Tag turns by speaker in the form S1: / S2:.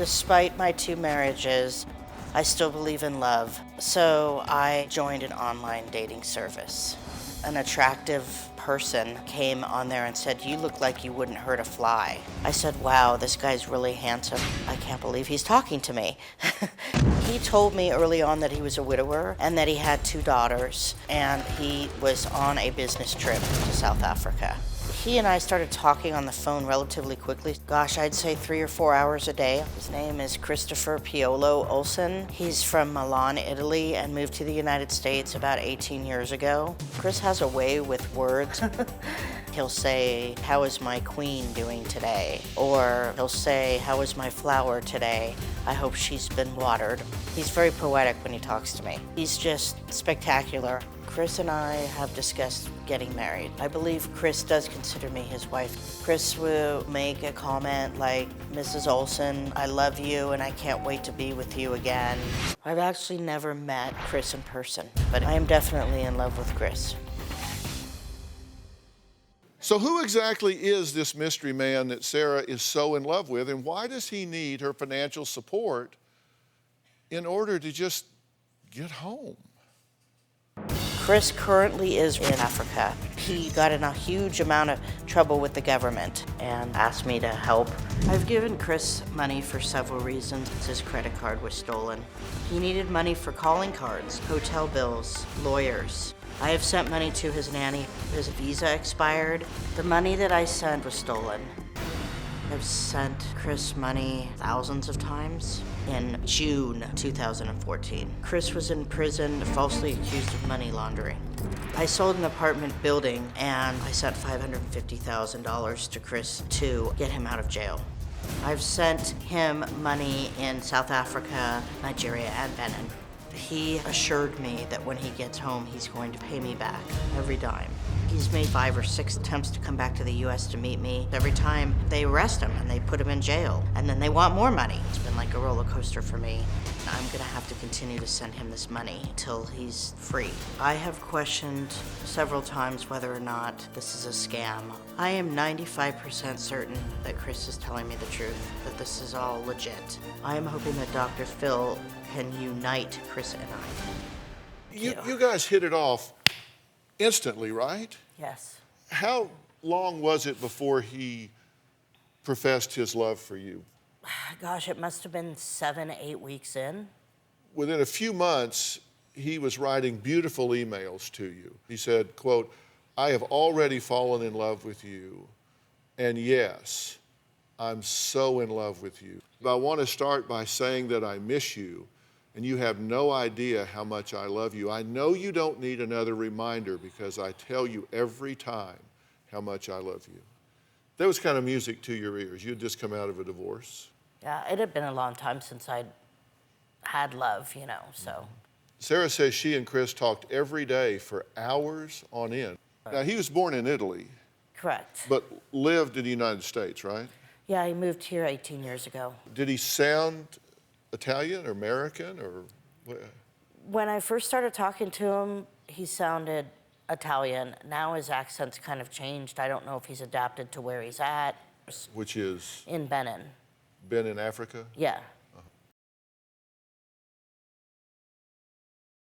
S1: Despite my 2 marriages, I still believe in love, so I joined an online dating service. An attractive person came on there and said, "You look like you wouldn't hurt a fly." I said, "Wow, this guy's really handsome. I can't believe he's talking to me." He told me early on that he was a widower and that he had 2 daughters, and he was on a business trip to South Africa. He and I started talking on the phone relatively quickly. Gosh, I'd say 3 or 4 hours a day. His name is Christopher Piolo Olsen. He's from Milan, Italy, and moved to the United States about 18 years ago. Chris has a way with words. He'll say, "How is my queen doing today?" Or he'll say, "How is my flower today? I hope she's been watered." He's very poetic when he talks to me. He's just spectacular. Chris and I have discussed getting married. I believe Chris does consider me his wife. Chris will make a comment like, "Mrs. Olsen, I love you and I can't wait to be with you again." I've actually never met Chris in person, but I am definitely in love with Chris.
S2: So who exactly is this mystery man that Sarah is so in love with, and why does he need her financial support in order to just get home?
S1: Chris currently is in Africa. He got in a huge amount of trouble with the government and asked me to help. I've given Chris money for several reasons. His credit card was stolen. He needed money for calling cards, hotel bills, lawyers. I have sent money to his nanny. His visa expired. The money that I sent was stolen. I've sent Chris money thousands of times. In June 2014, Chris was in prison falsely accused of money laundering. I sold an apartment building and I sent $550,000 to Chris to get him out of jail. I've sent him money in South Africa, Nigeria, and Benin. He assured me that when he gets home, he's going to pay me back every dime. He's made 5 or 6 attempts to come back to the U.S. to meet me. Every time they arrest him and they put him in jail, and then they want more money. It's been like a roller coaster for me. I'm gonna have to continue to send him this money until he's free. I have questioned several times whether or not this is a scam. I am 95% certain that Chris is telling me the truth, that this is all legit. I am hoping that Dr. Phil can unite Chris and I.
S2: You guys hit it off instantly, right?
S1: Yes.
S2: How long was it before he professed his love for you?
S1: Gosh, it must have been 7, 8 weeks in.
S2: Within a few months, he was writing beautiful emails to you. He said, quote, "I have already fallen in love with you, and yes, I'm so in love with you. I want to start by saying that I miss you, and you have no idea how much I love you. I know you don't need another reminder because I tell you every time how much I love you." That was kind of music to your ears. You had just come out of a divorce.
S1: Yeah, it had been a long time since I'd had love, so.
S2: Sarah says she and Chris talked every day for hours on end. Now, he was born in Italy.
S1: Correct.
S2: But lived in the United States, right?
S1: Yeah, he moved here 18 years ago.
S2: Did he sound Italian or American or what?
S1: When I first started talking to him, he sounded Italian. Now his accent's kind of changed. I don't know if he's adapted to where he's at.
S2: Which is?
S1: In Benin.
S2: Been in Africa?
S1: Yeah.